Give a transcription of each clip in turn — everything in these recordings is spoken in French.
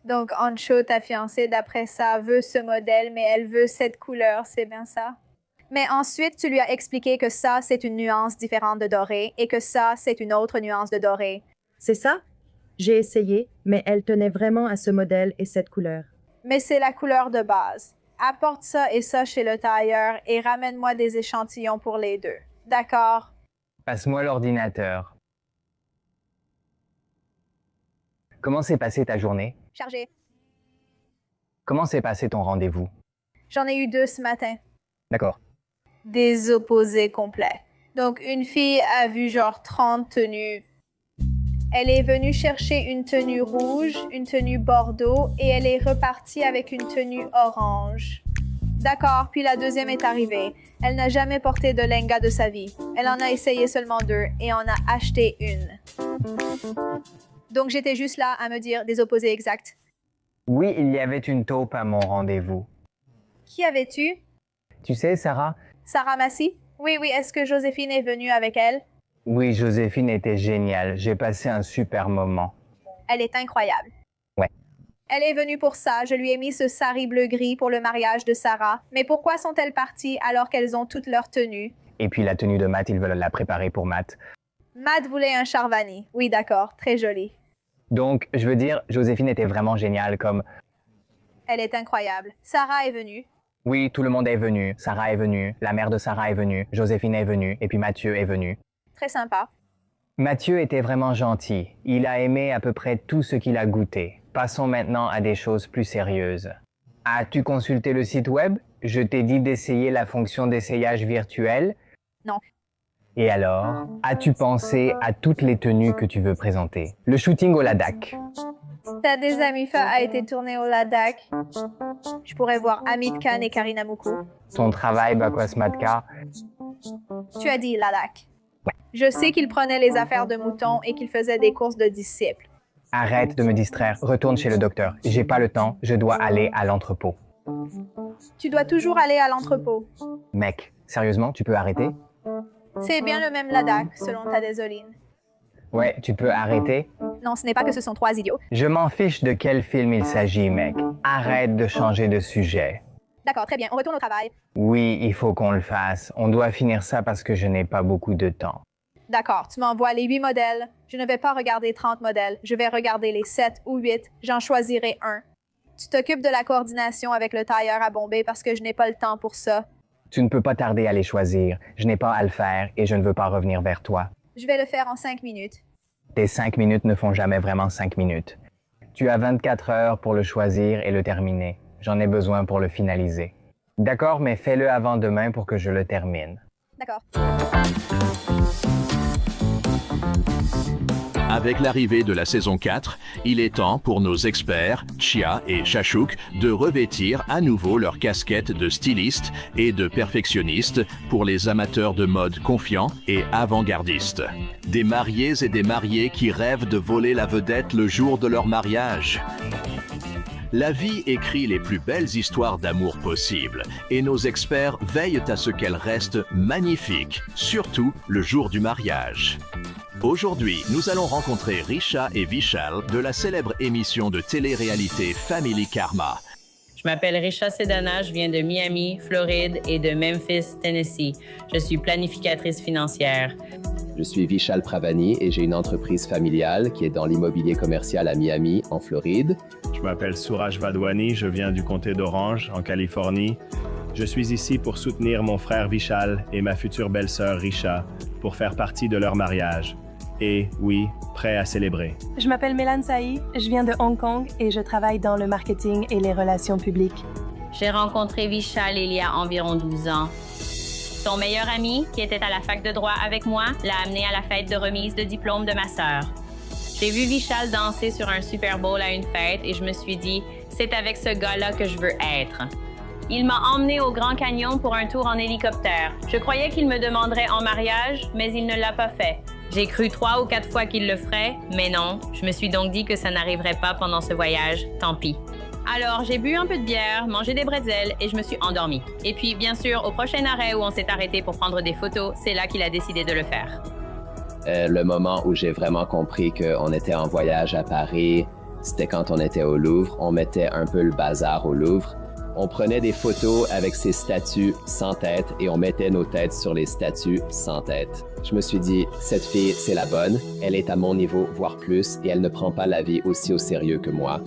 Donc, Ancho, ta fiancée, d'après ça, veut ce modèle, mais elle veut cette couleur, c'est bien ça? Mais ensuite, tu lui as expliqué que ça, c'est une nuance différente de doré et que ça, c'est une autre nuance de doré. C'est ça? J'ai essayé, mais elle tenait vraiment à ce modèle et cette couleur. Mais c'est la couleur de base. Apporte ça et ça chez le tailleur et ramène-moi des échantillons pour les deux. D'accord? Passe-moi l'ordinateur. Comment s'est passée ta journée? Chargé. Comment s'est passé ton rendez-vous? J'en ai eu 2 ce matin. D'accord. Des opposés complets. Donc, une fille a vu genre 30 tenues. Elle est venue chercher une tenue rouge, une tenue bordeaux et elle est repartie avec une tenue orange. D'accord, puis la deuxième est arrivée. Elle n'a jamais porté de lenga de sa vie. Elle en a essayé seulement 2 et en a acheté une. Donc, j'étais juste là à me dire des opposés exacts. Oui, il y avait une taupe à mon rendez-vous. Qui avais-tu? Tu sais, Sarah? Sarah Massy? Oui, est-ce que Joséphine est venue avec elle? Oui, Joséphine était géniale. J'ai passé un super moment. Elle est incroyable. Ouais. Elle est venue pour ça. Je lui ai mis ce sari bleu-gris pour le mariage de Sarah. Mais pourquoi sont-elles parties alors qu'elles ont toutes leurs tenues? Et puis la tenue de Matt, ils veulent la préparer pour Matt. Matt voulait un Charvani. Oui, d'accord. Très joli. Donc, je veux dire, Joséphine était vraiment géniale comme... Elle est incroyable. Sarah est venue. Oui, tout le monde est venu. Sarah est venue. La mère de Sarah est venue. Joséphine est venue. Et puis Mathieu est venu. Très sympa. Mathieu était vraiment gentil. Il a aimé à peu près tout ce qu'il a goûté. Passons maintenant à des choses plus sérieuses. As-tu consulté le site web? Je t'ai dit d'essayer la fonction d'essayage virtuel. Non. Et alors, as-tu pensé à toutes les tenues que tu veux présenter? Le shooting au Ladakh. Ta Desamifa a été tournée au Ladakh. Je pourrais voir Amit Khan et Karina Moukou. Ton travail, Bakwasmatka. Tu as dit Ladakh. Ouais. Je sais qu'il prenait les affaires de moutons et qu'il faisait des courses de disciples. Arrête de me distraire. Retourne chez le docteur. J'ai pas le temps. Je dois aller à l'entrepôt. Tu dois toujours aller à l'entrepôt. Mec, sérieusement, tu peux arrêter? C'est bien le même Ladakh, selon ta désoline. Ouais, tu peux arrêter? Non, ce n'est pas que ce sont 3 idiots. Je m'en fiche de quel film il s'agit, mec. Arrête de changer de sujet. D'accord, très bien. On retourne au travail. Oui, il faut qu'on le fasse. On doit finir ça parce que je n'ai pas beaucoup de temps. D'accord, tu m'envoies les 8 modèles. Je ne vais pas regarder 30 modèles. Je vais regarder les 7 ou 8. J'en choisirai un. Tu t'occupes de la coordination avec le tailleur à Bombay parce que je n'ai pas le temps pour ça. Tu ne peux pas tarder à les choisir. Je n'ai pas à le faire et je ne veux pas revenir vers toi. Je vais le faire en 5 minutes. Tes 5 minutes ne font jamais vraiment 5 minutes. Tu as 24 heures pour le choisir et le terminer. J'en ai besoin pour le finaliser. D'accord, mais fais-le avant demain pour que je le termine. D'accord. Avec l'arrivée de la saison 4, il est temps pour nos experts, Chia et Shashuk, de revêtir à nouveau leur casquette de styliste et de perfectionniste pour les amateurs de mode confiants et avant-gardistes. Des mariés et des mariés qui rêvent de voler la vedette le jour de leur mariage. La vie écrit les plus belles histoires d'amour possibles et nos experts veillent à ce qu'elles restent magnifiques, surtout le jour du mariage. Aujourd'hui, nous allons rencontrer Risha et Vishal de la célèbre émission de télé-réalité Family Karma. Je m'appelle Risha Sedana, je viens de Miami, Floride et de Memphis, Tennessee. Je suis planificatrice financière. Je suis Vishal Pravani et j'ai une entreprise familiale qui est dans l'immobilier commercial à Miami, en Floride. Je m'appelle Suraj Vadwani, je viens du comté d'Orange, en Californie. Je suis ici pour soutenir mon frère Vishal et ma future belle-sœur Risha pour faire partie de leur mariage. Et oui, prêt à célébrer. Je m'appelle Mélan Saï, je viens de Hong Kong et je travaille dans le marketing et les relations publiques. J'ai rencontré Vishal il y a environ 12 ans. Son meilleur ami, qui était à la fac de droit avec moi, l'a amené à la fête de remise de diplôme de ma sœur. J'ai vu Vishal danser sur un Super Bowl à une fête et je me suis dit, c'est avec ce gars-là que je veux être. Il m'a emmené au Grand Canyon pour un tour en hélicoptère. Je croyais qu'il me demanderait en mariage, mais il ne l'a pas fait. J'ai cru 3 ou 4 fois qu'il le ferait, mais non. Je me suis donc dit que ça n'arriverait pas pendant ce voyage. Tant pis. Alors, j'ai bu un peu de bière, mangé des bretzels et je me suis endormie. Et puis, bien sûr, au prochain arrêt où on s'est arrêté pour prendre des photos, c'est là qu'il a décidé de le faire. Le moment où j'ai vraiment compris qu'on était en voyage à Paris, C'était quand on était au Louvre, on mettait un peu le bazar au Louvre. On prenait des photos avec ces statues sans tête et on mettait nos têtes sur les statues sans tête. Je me suis dit, cette fille, c'est la bonne, elle est à mon niveau, voire plus, et elle ne prend pas la vie aussi au sérieux que moi.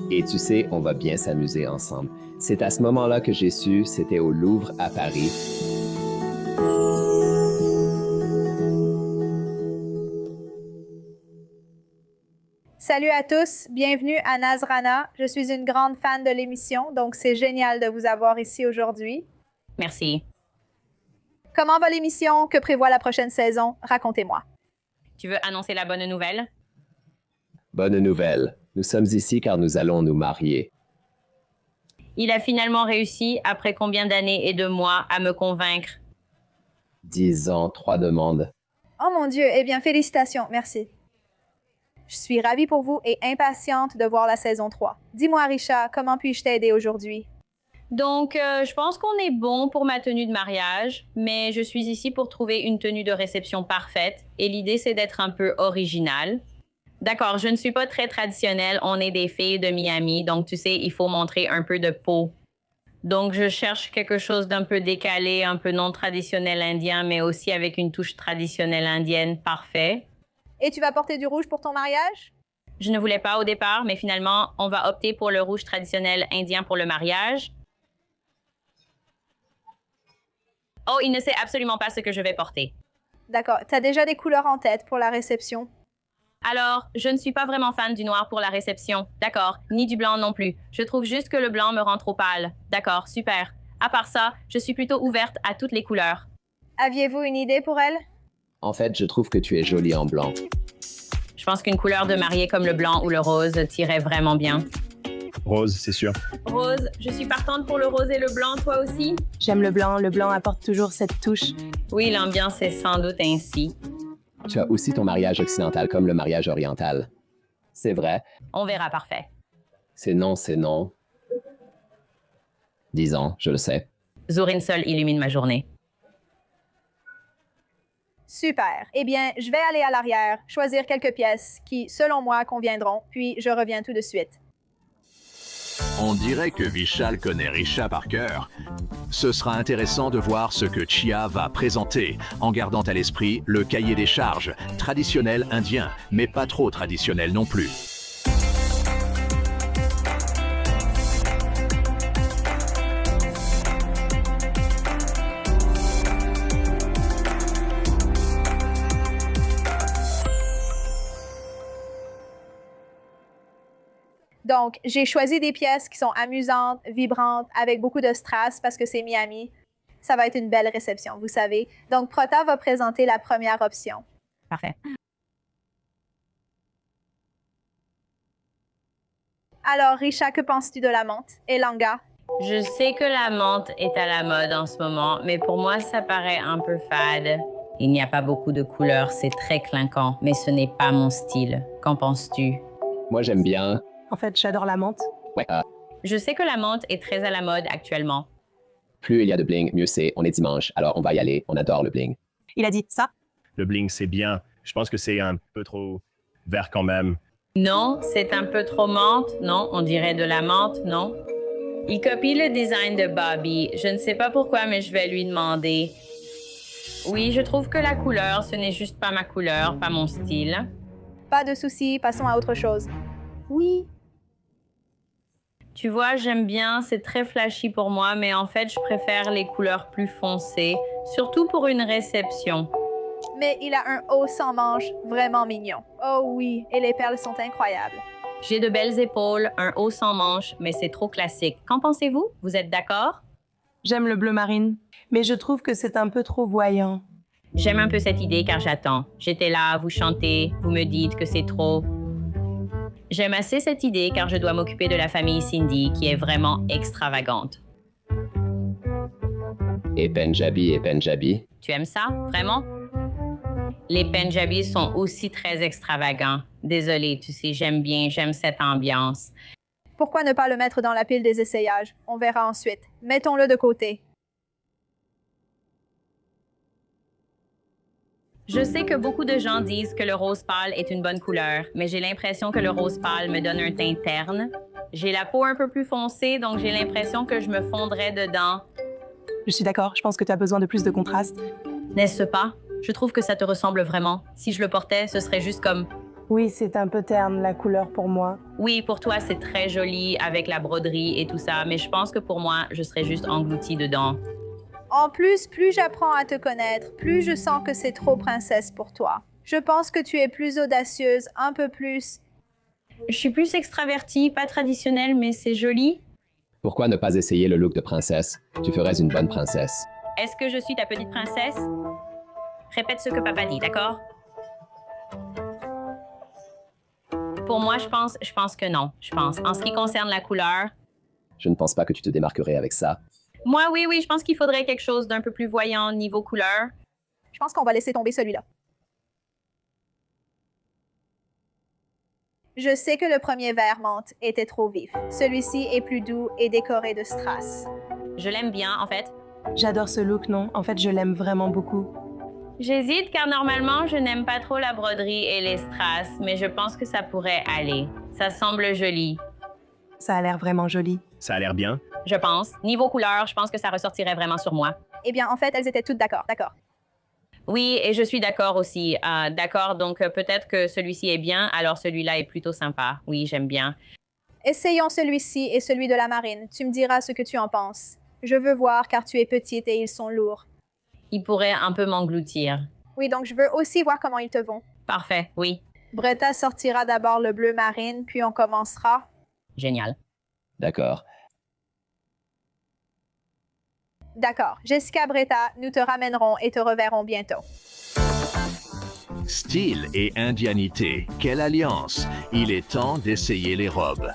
Et tu sais, on va bien s'amuser ensemble. C'est à ce moment-là que j'ai su, c'était au Louvre à Paris. Salut à tous, bienvenue à Nazrana. Je suis une grande fan de l'émission, donc c'est génial de vous avoir ici aujourd'hui. Merci. Comment va l'émission? Que prévoit la prochaine saison? Racontez-moi. Tu veux annoncer la bonne nouvelle? Bonne nouvelle, nous sommes ici car nous allons nous marier. Il a finalement réussi, après combien d'années et de mois, à me convaincre? 10 ans, 3 demandes. Oh mon Dieu, eh bien félicitations, merci. Je suis ravie pour vous et impatiente de voir la saison 3. Dis-moi, Risha, comment puis-je t'aider aujourd'hui? Donc, je pense qu'on est bon pour ma tenue de mariage, mais je suis ici pour trouver une tenue de réception parfaite et l'idée, c'est d'être un peu originale. D'accord, je ne suis pas très traditionnelle, on est des filles de Miami, donc tu sais, il faut montrer un peu de peau. Donc, je cherche quelque chose d'un peu décalé, un peu non traditionnel indien, mais aussi avec une touche traditionnelle indienne, parfait. Et tu vas porter du rouge pour ton mariage? Je ne voulais pas au départ, mais finalement, on va opter pour le rouge traditionnel indien pour le mariage. Oh, il ne sait absolument pas ce que je vais porter. D'accord, tu as déjà des couleurs en tête pour la réception? Alors, je ne suis pas vraiment fan du noir pour la réception. D'accord, ni du blanc non plus. Je trouve juste que le blanc me rend trop pâle. D'accord, super. À part ça, je suis plutôt ouverte à toutes les couleurs. Aviez-vous une idée pour elle? En fait, je trouve que tu es jolie en blanc. Je pense qu'une couleur de mariée comme le blanc ou le rose tirait vraiment bien. Rose, c'est sûr. Rose, je suis partante pour le rose et le blanc, toi aussi? J'aime le blanc apporte toujours cette touche. Oui, l'ambiance est sans doute ainsi. Tu as aussi ton mariage occidental comme le mariage oriental. C'est vrai. On verra, parfait. C'est non, c'est non. 10 ans, je le sais. Zorin seul illumine ma journée. Super. Eh bien, je vais aller à l'arrière, choisir quelques pièces qui, selon moi, conviendront, puis je reviens tout de suite. On dirait que Vishal connaît Risha par cœur. Ce sera intéressant de voir ce que Chia va présenter, en gardant à l'esprit le cahier des charges, traditionnel indien, mais pas trop traditionnel non plus. Donc, j'ai choisi des pièces qui sont amusantes, vibrantes, avec beaucoup de strass parce que c'est Miami. Ça va être une belle réception, vous savez. Donc, Prota va présenter la première option. Parfait. Alors, Risha, que penses-tu de la menthe? Et Langa? Je sais que la menthe est à la mode en ce moment, mais pour moi, ça paraît un peu fade. Il n'y a pas beaucoup de couleurs, c'est très clinquant, mais ce n'est pas mon style. Qu'en penses-tu? Moi, j'aime bien. En fait, j'adore la menthe. Ouais, Je sais que la menthe est très à la mode actuellement. plus il y a de bling, mieux c'est. On est dimanche, alors on va y aller. On adore le bling. Il a dit ça. Le bling, c'est bien. Je pense que c'est un peu trop vert quand même. Non, c'est un peu trop menthe. Non, on dirait de la menthe, non? Il copie le design de Bobby. Je ne sais pas pourquoi, mais je vais lui demander. Oui, je trouve que la couleur, ce n'est juste pas ma couleur, pas mon style. Pas de souci, passons à autre chose. Oui. Tu vois, j'aime bien, c'est très flashy pour moi, mais en fait, je préfère les couleurs plus foncées, surtout pour une réception. Mais il a un haut sans manches vraiment mignon. Oh oui, et les perles sont incroyables. J'ai de belles épaules, un haut sans manches, mais c'est trop classique. Qu'en pensez-vous? Vous êtes d'accord? J'aime le bleu marine, mais je trouve que c'est un peu trop voyant. J'aime un peu cette idée car j'attends. J'étais là, vous chantez, vous me dites que c'est trop. J'aime assez cette idée car je dois m'occuper de la famille Cindy qui est vraiment extravagante. Et Punjabi. Tu aimes ça, vraiment? Les Punjabis sont aussi très extravagants. Désolée, tu sais, j'aime cette ambiance. Pourquoi ne pas le mettre dans la pile des essayages? On verra ensuite. Mettons-le de côté. Je sais que beaucoup de gens disent que le rose pâle est une bonne couleur, mais j'ai l'impression que le rose pâle me donne un teint terne. J'ai la peau un peu plus foncée, donc j'ai l'impression que je me fondrais dedans. Je suis d'accord, je pense que tu as besoin de plus de contraste. N'est-ce pas? Je trouve que ça te ressemble vraiment. Si je le portais, ce serait juste comme... Oui, c'est un peu terne, la couleur pour moi. Oui, pour toi, c'est très joli avec la broderie et tout ça, mais je pense que pour moi, je serais juste engloutie dedans. En plus, plus j'apprends à te connaître, plus je sens que c'est trop princesse pour toi. Je pense que tu es plus audacieuse, un peu plus. Je suis plus extravertie, pas traditionnelle, mais c'est joli. Pourquoi ne pas essayer le look de princesse? Tu ferais une bonne princesse. Est-ce que je suis ta petite princesse? Répète ce que papa dit, d'accord? Pour moi, je pense que non. En ce qui concerne la couleur... Je ne pense pas que tu te démarquerais avec ça. Moi, oui, je pense qu'il faudrait quelque chose d'un peu plus voyant niveau couleur. Je pense qu'on va laisser tomber celui-là. Je sais que le premier vert menthe était trop vif. Celui-ci est plus doux et décoré de strass. Je l'aime bien, en fait. J'adore ce look, non? En fait, je l'aime vraiment beaucoup. J'hésite car normalement, je n'aime pas trop la broderie et les strass, mais je pense que ça pourrait aller. Ça semble joli. Ça a l'air vraiment joli. Ça a l'air bien. Je pense. Niveau couleur, je pense que ça ressortirait vraiment sur moi. Eh bien, en fait, elles étaient toutes d'accord. Oui, et je suis d'accord aussi. D'accord, donc peut-être que celui-ci est bien, alors celui-là est plutôt sympa. Oui, j'aime bien. Essayons celui-ci et celui de la marine. Tu me diras ce que tu en penses. Je veux voir car tu es petite et ils sont lourds. Ils pourraient un peu m'engloutir. Oui, donc je veux aussi voir comment ils te vont. Parfait, oui. Bretta sortira d'abord le bleu marine, puis on commencera. Génial. D'accord. D'accord. Jessica Bretta, nous te ramènerons et te reverrons bientôt. Style et indianité, quelle alliance! Il est temps d'essayer les robes.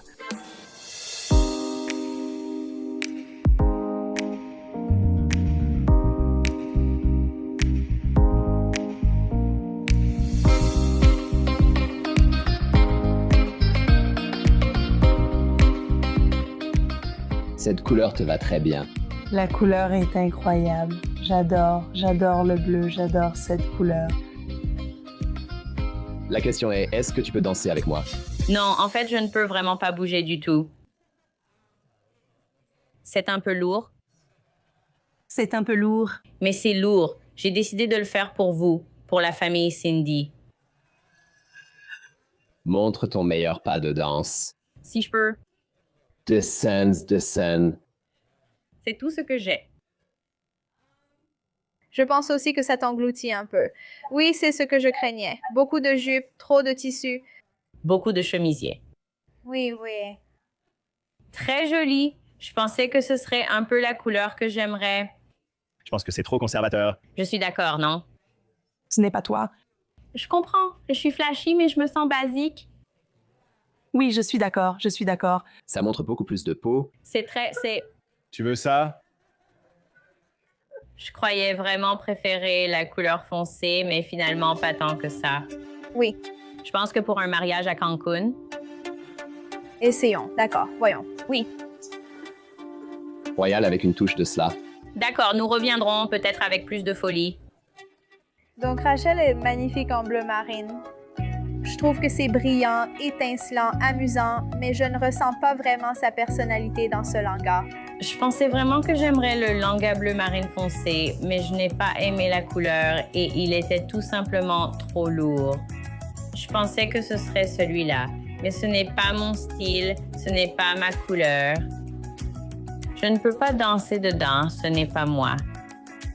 Cette couleur te va très bien. La couleur est incroyable. J'adore le bleu, j'adore cette couleur. La question est, est-ce que tu peux danser avec moi? Non, en fait, je ne peux vraiment pas bouger du tout. C'est un peu lourd. C'est un peu lourd. Mais c'est lourd. J'ai décidé de le faire pour vous, pour la famille Cindy. Montre ton meilleur pas de danse. Si je peux. Descends. C'est tout ce que j'ai. Je pense aussi que ça t'engloutit un peu. Oui, c'est ce que je craignais. Beaucoup de jupes, trop de tissu. Beaucoup de chemisiers. Oui. Très joli. Je pensais que ce serait un peu la couleur que j'aimerais. Je pense que c'est trop conservateur. Je suis d'accord, non? Ce n'est pas toi. Je comprends. Je suis flashy, mais je me sens basique. Oui, je suis d'accord. Ça montre beaucoup plus de peau. C'est... Tu veux ça? Je croyais vraiment préférer la couleur foncée, mais finalement pas tant que ça. Oui. Je pense que pour un mariage à Cancun... Essayons. D'accord. Voyons. Oui. Royal avec une touche de cela. D'accord, nous reviendrons peut-être avec plus de folie. Donc, Rachel est magnifique en bleu marine. Je trouve que c'est brillant, étincelant, amusant, mais je ne ressens pas vraiment sa personnalité dans ce langa. Je pensais vraiment que j'aimerais le langa bleu marine foncé, mais je n'ai pas aimé la couleur et il était tout simplement trop lourd. Je pensais que ce serait celui-là, mais ce n'est pas mon style, ce n'est pas ma couleur. Je ne peux pas danser dedans, ce n'est pas moi.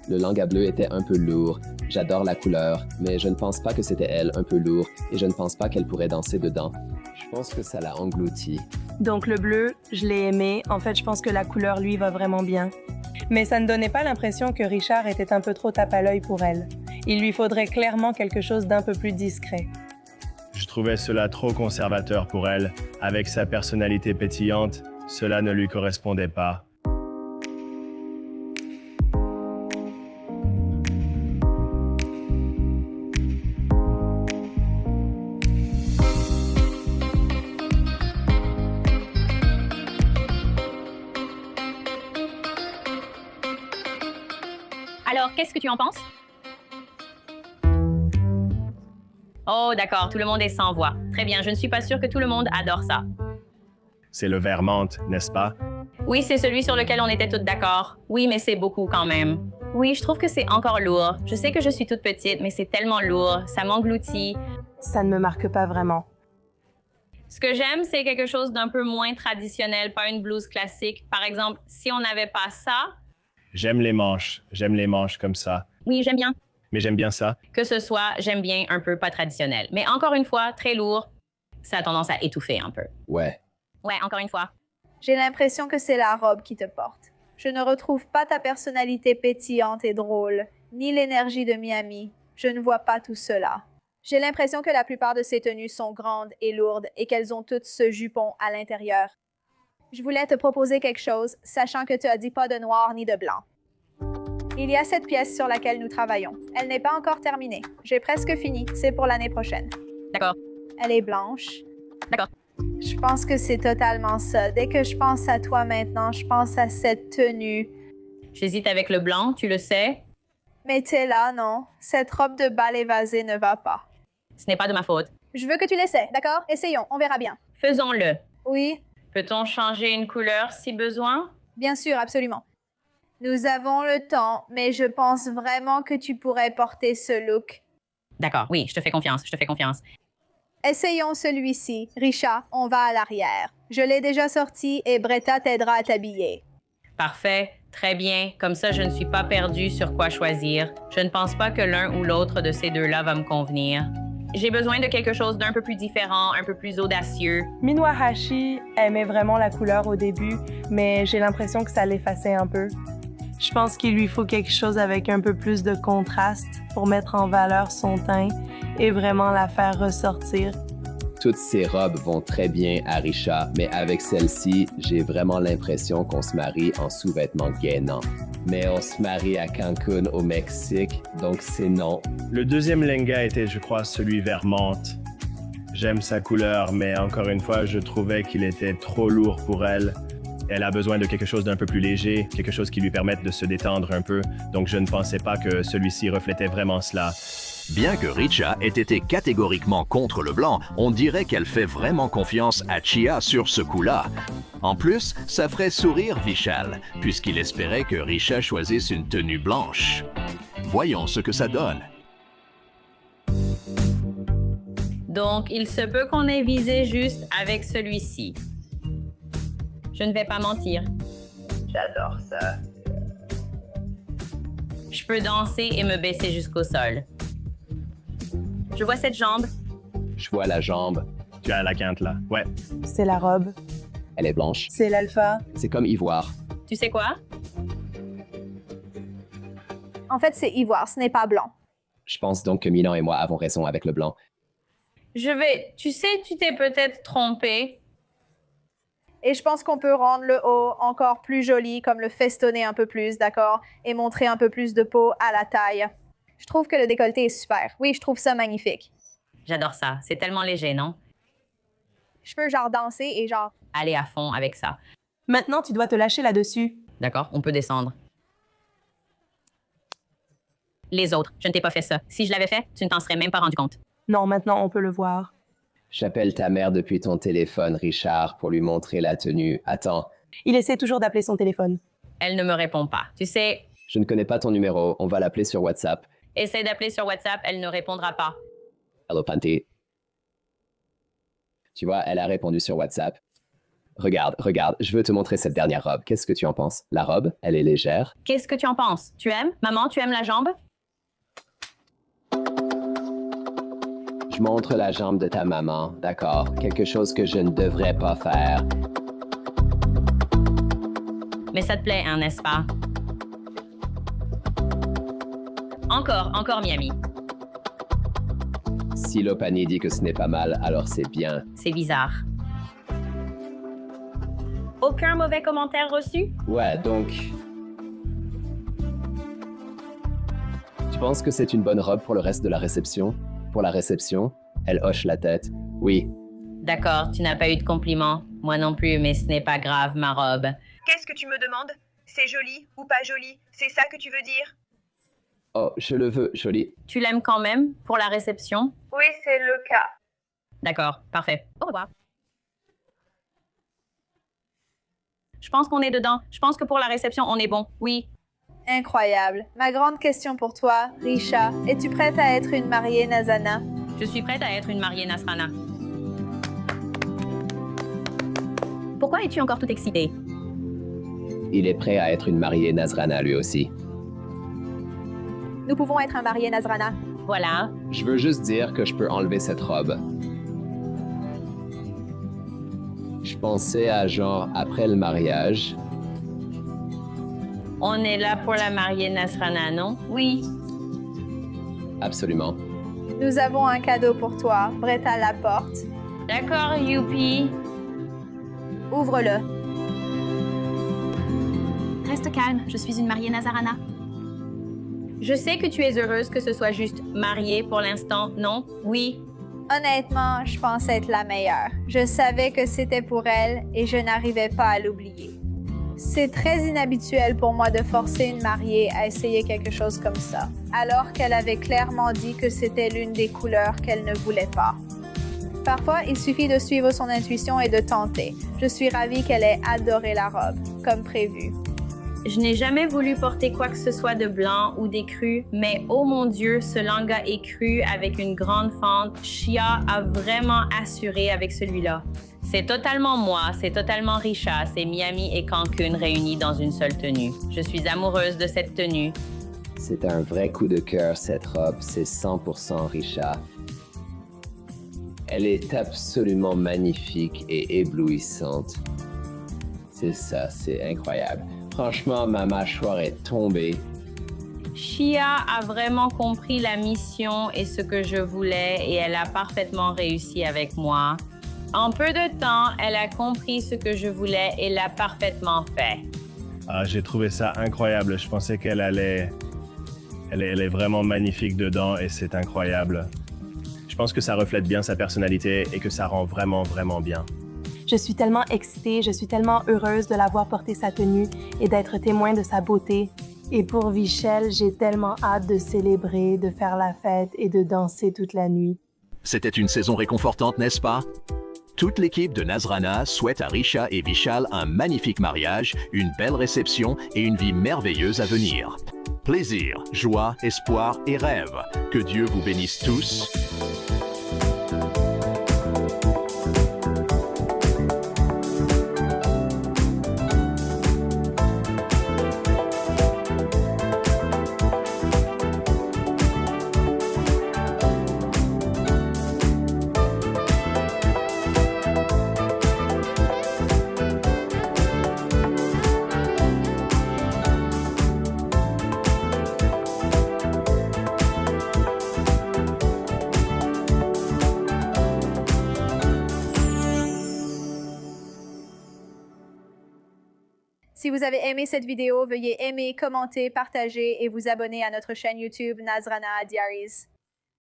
Le langa bleu était un peu lourd. J'adore la couleur, mais je ne pense pas que c'était elle un peu lourd et je ne pense pas qu'elle pourrait danser dedans. Je pense que ça l'a englouti. Donc le bleu, je l'ai aimé. En fait, je pense que la couleur lui va vraiment bien. Mais ça ne donnait pas l'impression que Richard était un peu trop tape à l'œil pour elle. Il lui faudrait clairement quelque chose d'un peu plus discret. Je trouvais cela trop conservateur pour elle. Avec sa personnalité pétillante, cela ne lui correspondait pas. Alors, qu'est-ce que tu en penses? Oh, d'accord, tout le monde est sans voix. Très bien, je ne suis pas sûre que tout le monde adore ça. C'est le vert menthe, n'est-ce pas? Oui, c'est celui sur lequel on était toutes d'accord. Oui, mais c'est beaucoup quand même. Oui, je trouve que c'est encore lourd. Je sais que je suis toute petite, mais c'est tellement lourd. Ça m'engloutit. Ça ne me marque pas vraiment. Ce que j'aime, c'est quelque chose d'un peu moins traditionnel, pas une blouse classique. Par exemple, si on n'avait pas ça... J'aime les manches comme ça. Oui, j'aime bien. Mais j'aime bien ça. Que ce soit, j'aime bien un peu pas traditionnel. Mais encore une fois, très lourd, ça a tendance à étouffer un peu. Ouais. Ouais, encore une fois. J'ai l'impression que c'est la robe qui te porte. Je ne retrouve pas ta personnalité pétillante et drôle, ni l'énergie de Miami. Je ne vois pas tout cela. J'ai l'impression que la plupart de ces tenues sont grandes et lourdes et qu'elles ont toutes ce jupon à l'intérieur. Je voulais te proposer quelque chose, sachant que tu as dit pas de noir ni de blanc. Il y a cette pièce sur laquelle nous travaillons. Elle n'est pas encore terminée. J'ai presque fini. C'est pour l'année prochaine. D'accord. Elle est blanche. D'accord. Je pense que c'est totalement ça. Dès que je pense à toi maintenant, je pense à cette tenue. J'hésite avec le blanc, tu le sais. Mais t'es là, non? Cette robe de bal évasée ne va pas. Ce n'est pas de ma faute. Je veux que tu l'essaies, d'accord? Essayons, on verra bien. Faisons-le. Oui, Peut-on changer une couleur si besoin? bien sûr, absolument. Nous avons le temps, mais je pense vraiment que tu pourrais porter ce look. D'accord, oui, je te fais confiance, je te fais confiance. Essayons celui-ci. Richard, on va à l'arrière. Je l'ai déjà sorti et Bretta t'aidera à t'habiller. Parfait, très bien. Comme ça, je ne suis pas perdue sur quoi choisir. Je ne pense pas que l'un ou l'autre de ces deux-là va me convenir. J'ai besoin de quelque chose d'un peu plus différent, un peu plus audacieux. Minuahashi aimait vraiment la couleur au début, mais j'ai l'impression que ça l'effaçait un peu. Je pense qu'il lui faut quelque chose avec un peu plus de contraste pour mettre en valeur son teint et vraiment la faire ressortir. Toutes ces robes vont très bien à Richa, mais avec celle-ci, j'ai vraiment l'impression qu'on se marie en sous-vêtements gainants. Mais on se marie à Cancun, au Mexique, donc c'est non. Le deuxième lenga était, je crois, celui vert menthe. J'aime sa couleur, mais encore une fois, je trouvais qu'il était trop lourd pour elle. Elle a besoin de quelque chose d'un peu plus léger, quelque chose qui lui permette de se détendre un peu, donc je ne pensais pas que celui-ci reflétait vraiment cela. Bien que Richa ait été catégoriquement contre le blanc, on dirait qu'elle fait vraiment confiance à Chia sur ce coup-là. En plus, ça ferait sourire Vishal, puisqu'il espérait que Richa choisisse une tenue blanche. Voyons ce que ça donne. Donc, il se peut qu'on ait visé juste avec celui-ci. Je ne vais pas mentir. J'adore ça. Je peux danser et me baisser jusqu'au sol. Je vois cette jambe. Je vois la jambe, Tu as la quinte là. Ouais. C'est la robe. elle est blanche. C'est l'alpha. C'est comme ivoire. Tu sais quoi? En fait, c'est ivoire, ce n'est pas blanc. Je pense donc que Milan et moi avons raison avec le blanc. Tu sais, tu t'es peut-être trompé. Et je pense qu'on peut rendre le haut encore plus joli, comme le festonner un peu plus, d'accord? Et montrer un peu plus de peau à la taille. Je trouve que le décolleté est super. Oui, je trouve ça magnifique. J'adore ça. C'est tellement léger, non? Je peux genre danser et genre... Aller à fond avec ça. Maintenant, tu dois te lâcher là-dessus. D'accord? On peut descendre. Les autres, je ne t'ai pas fait ça. Si je l'avais fait, tu ne t'en serais même pas rendu compte. Non, maintenant, on peut le voir. J'appelle ta mère depuis ton téléphone, Richard, pour lui montrer la tenue. Attends, Il essaie toujours d'appeler son téléphone. Elle ne me répond pas. Tu sais, je ne connais pas ton numéro. On va l'appeler sur WhatsApp. essaie d'appeler sur WhatsApp, elle ne répondra pas. Hello, Panty. Tu vois, elle a répondu sur WhatsApp. Regarde, je veux te montrer cette dernière robe. Qu'est-ce que tu en penses? La robe, elle est légère. Qu'est-ce que tu en penses? Tu aimes? Maman, tu aimes la jambe? Je montre la jambe de ta maman, d'accord. Quelque chose que je ne devrais pas faire. Mais ça te plaît, hein, n'est-ce pas? Encore, Miami. Si Lopani dit que ce n'est pas mal, alors c'est bien. C'est bizarre. Aucun mauvais commentaire reçu? Ouais, donc... Tu penses que c'est une bonne robe pour le reste de la réception? Pour la réception? Elle hoche la tête. Oui. D'accord, tu n'as pas eu de compliment. Moi non plus, mais ce n'est pas grave, ma robe. Qu'est-ce que tu me demandes? C'est joli ou pas joli? C'est ça que tu veux dire? Oh, je le veux, Jolie. Tu l'aimes quand même pour la réception? Oui, c'est le cas. D'accord, parfait. Au revoir. Je pense qu'on est dedans. Je pense que pour la réception, on est bon. Oui. Incroyable. Ma grande question pour toi, Risha, es-tu prête à être une mariée Nazana? Je suis prête à être une mariée Nasrana. Pourquoi es-tu encore tout excitée? Il est prêt à être une mariée Nazrana lui aussi. Nous pouvons être un marié Nazrana. Voilà. Je veux juste dire que je peux enlever cette robe. Je pensais à genre après le mariage. On est là pour la mariée Nasrana, non? Oui. Absolument. Nous avons un cadeau pour toi. Prête à la porte. D'accord, youpi. Ouvre-le. Reste calme, je suis une mariée Nazarana. Je sais que tu es heureuse que ce soit juste mariée pour l'instant, non? Oui. Honnêtement, je pense être la meilleure. Je savais que c'était pour elle et je n'arrivais pas à l'oublier. C'est très inhabituel pour moi de forcer une mariée à essayer quelque chose comme ça, alors qu'elle avait clairement dit que c'était l'une des couleurs qu'elle ne voulait pas. Parfois, il suffit de suivre son intuition et de tenter. Je suis ravie qu'elle ait adoré la robe, comme prévu. Je n'ai jamais voulu porter quoi que ce soit de blanc ou d'écru, mais oh mon Dieu, ce langa écru avec une grande fente, Chia a vraiment assuré avec celui-là. C'est totalement moi, c'est totalement Risha, c'est Miami et Cancun réunis dans une seule tenue. Je suis amoureuse de cette tenue. C'est un vrai coup de cœur cette robe, c'est 100% Risha. Elle est absolument magnifique et éblouissante. C'est ça, c'est incroyable. Franchement, ma mâchoire est tombée. Chia a vraiment compris la mission et ce que je voulais et elle a parfaitement réussi avec moi. En peu de temps, elle a compris ce que je voulais et l'a parfaitement fait. Ah, j'ai trouvé ça incroyable. Je pensais qu'elle allait... Elle est vraiment magnifique dedans et c'est incroyable. Je pense que ça reflète bien sa personnalité et que ça rend vraiment, vraiment bien. Je suis tellement excitée, je suis tellement heureuse de la voir porter sa tenue et d'être témoin de sa beauté. Et pour Vishal, j'ai tellement hâte de célébrer, de faire la fête et de danser toute la nuit. C'était une saison réconfortante, n'est-ce pas? Toute l'équipe de Nazrana souhaite à Risha et Vishal un magnifique mariage, une belle réception et une vie merveilleuse à venir. Plaisir, joie, espoir et rêve. Que Dieu vous bénisse tous. Si vous avez aimé cette vidéo, veuillez aimer, commenter, partager et vous abonner à notre chaîne YouTube Nazrana Diaries.